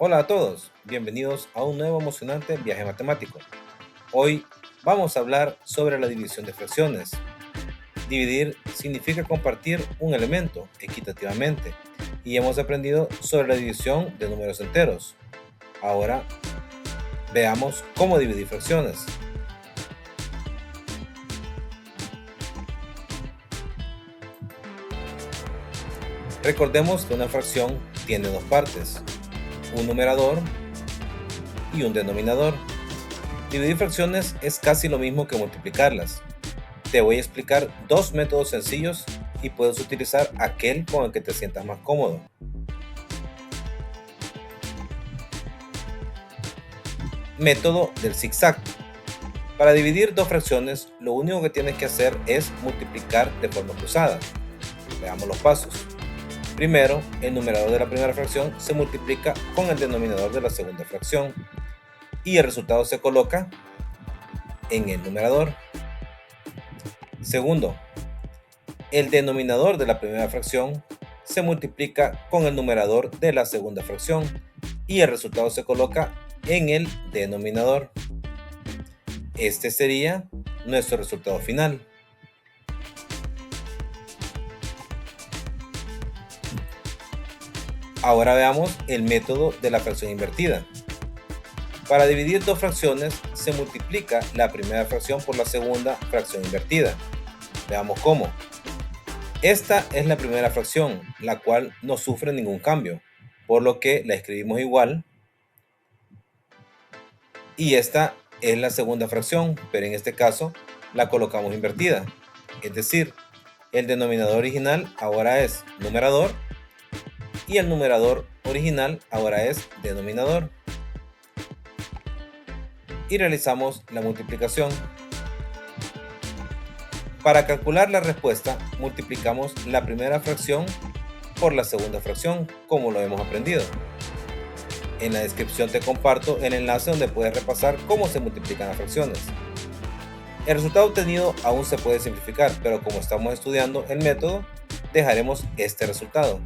Hola a todos, bienvenidos a un nuevo emocionante viaje matemático. Hoy vamos a hablar sobre la división de fracciones. Dividir significa compartir un elemento equitativamente y hemos aprendido sobre la división de números enteros. Ahora veamos cómo dividir fracciones. Recordemos que una fracción tiene dos partes, un numerador y un denominador. Dividir fracciones es casi lo mismo que multiplicarlas. Te voy a explicar dos métodos sencillos y puedes utilizar aquel con el que te sientas más cómodo. Método del zigzag. Para dividir dos fracciones, lo único que tienes que hacer es multiplicar de forma cruzada. Veamos los pasos. Primero, el numerador de la primera fracción se multiplica con el denominador de la segunda fracción y el resultado se coloca en el numerador. Segundo, el denominador de la primera fracción se multiplica con el numerador de la segunda fracción y el resultado se coloca en el denominador. Este sería nuestro resultado final. Ahora veamos el método de la fracción invertida. Para dividir dos fracciones se multiplica la primera fracción por la segunda fracción invertida. Veamos cómo. Esta es la primera fracción, la cual no sufre ningún cambio, por lo que la escribimos igual. Y esta es la segunda fracción, pero en este caso la colocamos invertida. Es decir, el denominador original ahora es numerador y el numerador original ahora es denominador. Y realizamos la multiplicación. Para calcular la respuesta, multiplicamos la primera fracción por la segunda fracción, como lo hemos aprendido. En la descripción te comparto el enlace donde puedes repasar cómo se multiplican las fracciones. El resultado obtenido aún se puede simplificar, pero como estamos estudiando el método, dejaremos este resultado.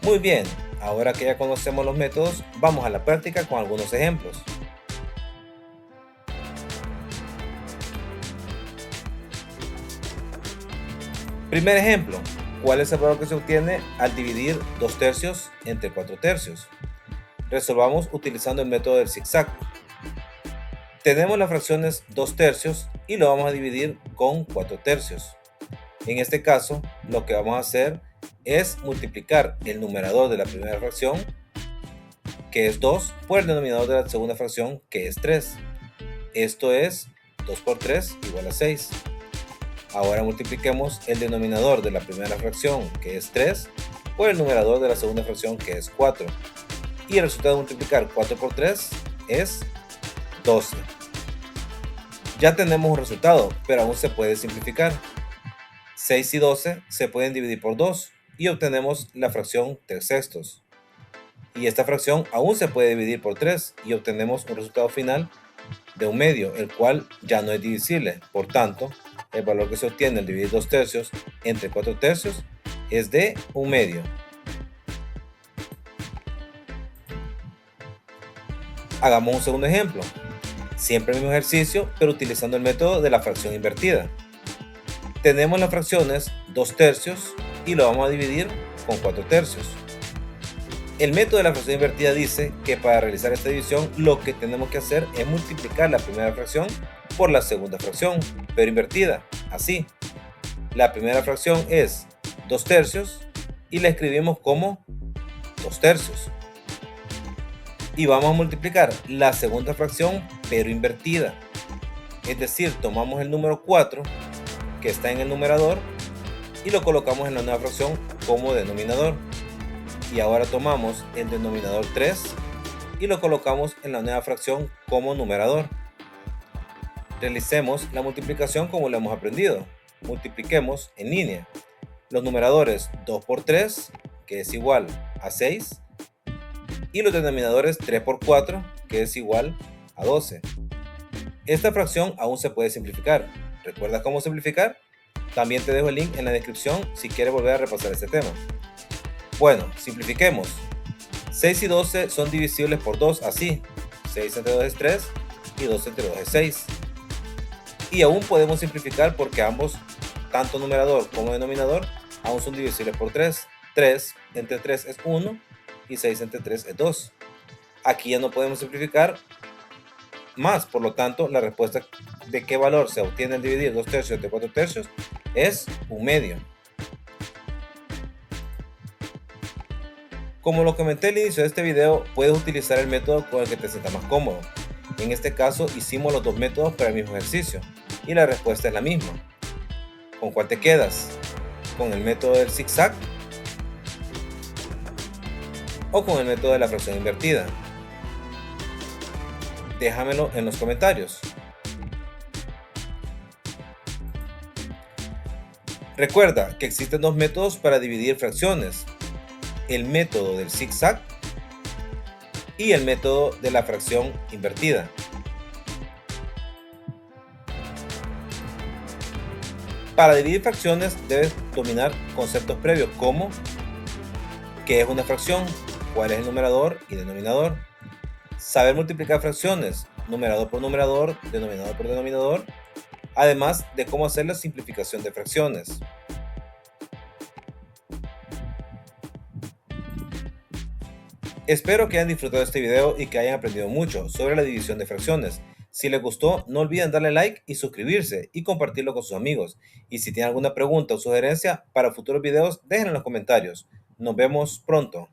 Muy bien, ahora que ya conocemos los métodos, vamos a la práctica con algunos ejemplos. Primer ejemplo, ¿cuál es el valor que se obtiene al dividir 2/3 entre 4/3? Resolvamos utilizando el método del zigzag. Tenemos las fracciones 2/3 y lo vamos a dividir con 4/3. En este caso, lo que vamos a hacer es multiplicar el numerador de la primera fracción, que es 2, por el denominador de la segunda fracción, que es 3. Esto es 2 por 3 igual a 6. Ahora multipliquemos el denominador de la primera fracción, que es 3, por el numerador de la segunda fracción, que es 4. Y el resultado de multiplicar 4 por 3 es 12. Ya tenemos un resultado, pero aún se puede simplificar. 6 y 12 se pueden dividir por 2 y obtenemos la fracción 3/6. Y esta fracción aún se puede dividir por 3 y obtenemos un resultado final de 1/2, el cual ya no es divisible. Por tanto, el valor que se obtiene al dividir 2/3 entre 4/3 es de 1/2. Hagamos un segundo ejemplo. Siempre el mismo ejercicio, pero utilizando el método de la fracción invertida. Tenemos las fracciones 2/3 y lo vamos a dividir con 4/3. El método de la fracción invertida dice que para realizar esta división lo que tenemos que hacer es multiplicar la primera fracción por la segunda fracción, pero invertida, así. La primera fracción es 2/3 y la escribimos como 2/3. Y vamos a multiplicar la segunda fracción, pero invertida. Es decir, tomamos el número 4 que está en el numerador y lo colocamos en la nueva fracción como denominador. Y ahora tomamos el denominador 3 y lo colocamos en la nueva fracción como numerador. Realicemos la multiplicación como lo hemos aprendido. Multipliquemos en línea los numeradores 2 por 3, que es igual a 6, y los denominadores 3 por 4, que es igual a 12. Esta fracción aún se puede simplificar. ¿Recuerdas cómo simplificar? También te dejo el link en la descripción si quieres volver a repasar este tema. Bueno, simplifiquemos. 6 y 12 son divisibles por 2 así. 6 entre 2 es 3 y 2 entre 2 es 6. Y aún podemos simplificar porque ambos, tanto numerador como denominador, aún son divisibles por 3. 3 entre 3 es 1 y 6 entre 3 es 2. Aquí ya no podemos simplificar más, por lo tanto la respuesta de qué valor se obtiene al dividir 2 tercios entre 4 tercios es 1/2. Como lo comenté al inicio de este video, puedes utilizar el método con el que te sientas más cómodo. En este caso hicimos los dos métodos para el mismo ejercicio y la respuesta es la misma. ¿Con cuál te quedas? ¿Con el método del zigzag o con el método de la fracción invertida? Déjamelo en los comentarios. Recuerda que existen dos métodos para dividir fracciones: el método del zigzag y el método de la fracción invertida. Para dividir fracciones debes dominar conceptos previos como qué es una fracción, cuál es el numerador y denominador, saber multiplicar fracciones, numerador por numerador, denominador por denominador, además de cómo hacer la simplificación de fracciones. Espero que hayan disfrutado de este video y que hayan aprendido mucho sobre la división de fracciones. Si les gustó, no olviden darle like y suscribirse y compartirlo con sus amigos. Y si tienen alguna pregunta o sugerencia para futuros videos, déjenla en los comentarios. Nos vemos pronto.